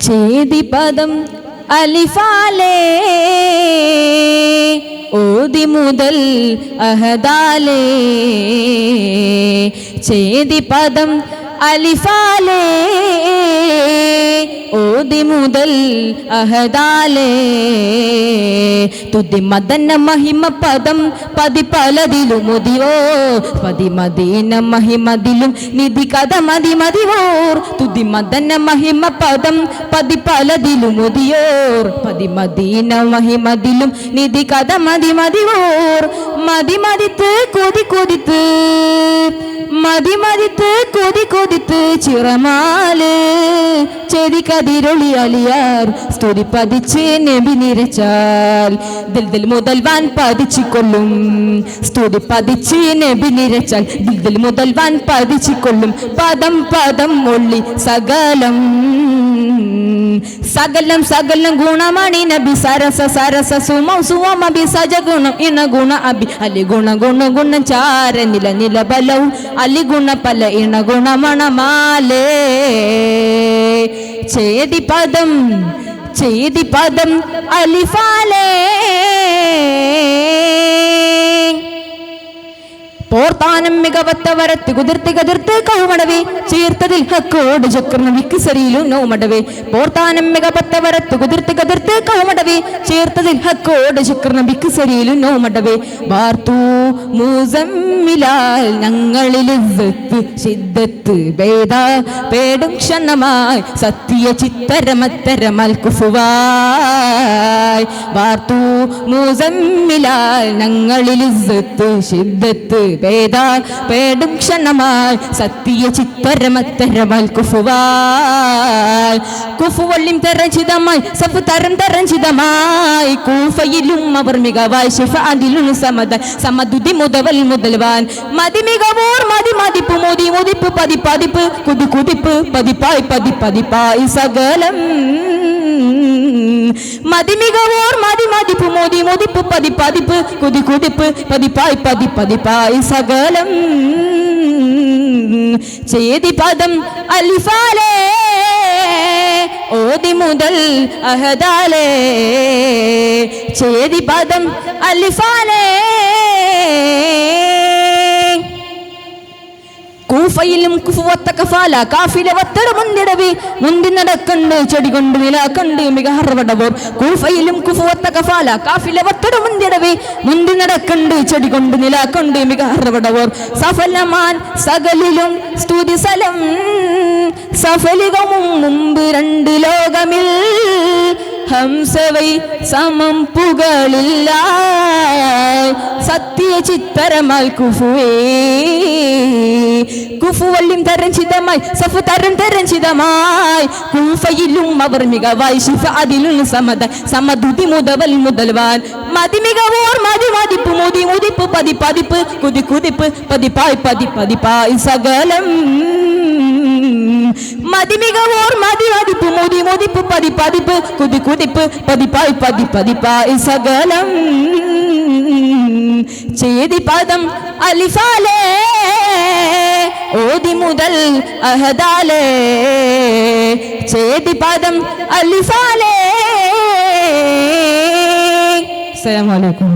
ചേതി പദം അലിഫാലേ ഓതി മുതൽ അഹദാലേ ചേതി പദം അലിഫാലേ ഓതി മുതൽ അഹദാലേ തുതി മദന മഹിമ പദം പതി പലതിലുമുതിവോ പതി മദീന മഹിമതിലും നിധി കഥ മതി മതിവോർ തുതി മദന മഹിമ പദം പതി പലതിലുമുതിയോർ പതി മദീന മഹിമതിലും നിധി കഥ മതി മതിവോർ മതി മതിത്ത് കൊതി കൊതിത്ത് മതി മതിത്ത് കൊതി കൊതിത്ത് ചിറമാല് ചെതി കതിരൊളി അലിയാർ സ്തുതി പതിച്ച് നബി നിരച്ചാൽ ദിൽ ദിൽ മുതൽവാൻ പതിച്ചിക്കൊള്ളും സ്തുതി പതിച്ച് നബി നിരച്ചാൽ ദിൽ ദിൽ മുതൽവാൻ പതിച്ചിക്കൊള്ളും പദം പദം ഒള്ളി സകലം സകലം സകലം ഗുണമണി നബി സരസ സരസ സുമം സുവം അബി സജ ഗുണം ഇണ ഗുണ അബി അലി ഗുണ ഗുണ ഗുണം ചാര നില നില ബലവും അലി ഗുണ പല ഇണ ഗുണമണമാലേ ചേതി പദം അലിഫാലേ പോർത്താനം മികവത്തവരത്ത് കുതിർത്ത് കതിർത്ത് കൗമടവേ ചേർത്തതിൽ ഹക്കോട് ചക്രന വിക്കസരിയിലും നൗമടവേ പോർത്താനം മികവത്തവരത്ത് കുതിർത്ത് കതിർത്ത് കൗമടവേ ചേർത്തതിൽ ഹക്കോട് ചക്രന വിക്കസരിയിലും നൗമടവേ വാർത്തു മൂസമ്മിലാൽ ഞങ്ങളിൽ ശിദ്ദത്ത് ഭേദ പേടും ക്ഷണമായി സത്യ ചിത്തരമത്തരമൽ കുഫുവായ് വാർത്തു മൂസമ്മിലാൽ ഞങ്ങളിൽ ശിദ്ദത്ത് ഭേദ പേടും ക്ഷണമായി സത്യ ചിത്തരമത്തരമൽ കുഫുവായ് കുഫുവള്ളിം തരഞ്ചിതമായി സഫ് തരം തരഞ്ചിതമായി കൂഫയിലും അവർ മികവായി ശിഫഅദിലും സമദുദി മുതവൽ മുതൽവാൻ മതി മികവോർ മതി മതിപ്പ് മോദി മുതിപ്പ് പതി പതിപ്പ് കുതി കുതിപ്പ് പതിപ്പായി പതി പതിപ്പായി സകലം മതി മികവോർ മതി മതിപ്പ് മോദി മുതിപ്പ് പതി പതിപ്പ് കുതി കുതിപ്പ് പതിപ്പായി പതി പതിപ്പായി സകലം ചേതി പദം അലിഫാലേ ഓതി മുതൽ അഹദാലേ ചേതി പദം അലിഫാലേ കൂഫയിലും കുഫുവത്ത കഫാല കാഫില വത്തട മുന്തിടവേ മുന്തി നടക്കണ്ട് ചെടി കൊണ്ട് നിലാക്കണ്ട് മിക ഹർവടവോർ കൂഫയിലും കുഫുവത്ത കഫാല കാഫില വത്തട മുന്തിടവേ മുന്തി നടക്കണ്ട് ചെടി കൊണ്ട് നിലാക്കണ്ട് മിക ഹർവടവോർ സഫലമാൻ സകലിലും സ്തുതി സലം സഫലികമും മുമ്പ് രണ്ട് ലോകമിൽ ഹംസവൈ സമം പുകളില്ല സത്യ ചിത്തരമാൽ കുഫുവേ കുഫുവള്ളിം തരഞ്ചിതമായി സഫ് തരം തരഞ്ചിതമായി കൂഫയിലും അവർ മികവായി ശിഫഅദിലും സമദുദി മുതവൽ മുതൽവാൻ മതി മികവോർ മതി മതിപ്പ് മോദി മുതിപ്പ് പതി പതിപ്പ് കുതി കുതിപ്പ് പതിപ്പായി പതി പതിപ്പായി സകലം മതി മികവോർ മതി മതിപ്പ് മോദി മുതിപ്പ് പതി പതിപ്പ് കുതി കുതിപ്പ് പതിപ്പായി പതി പതിപ്പായി സകലം ചേതി പദം അലിഫാലേ ഓതി മുതൽ അഹദാലേ ചേതി പദം അലിഫാലേ. അസ്സലാമു അലൈക്കും.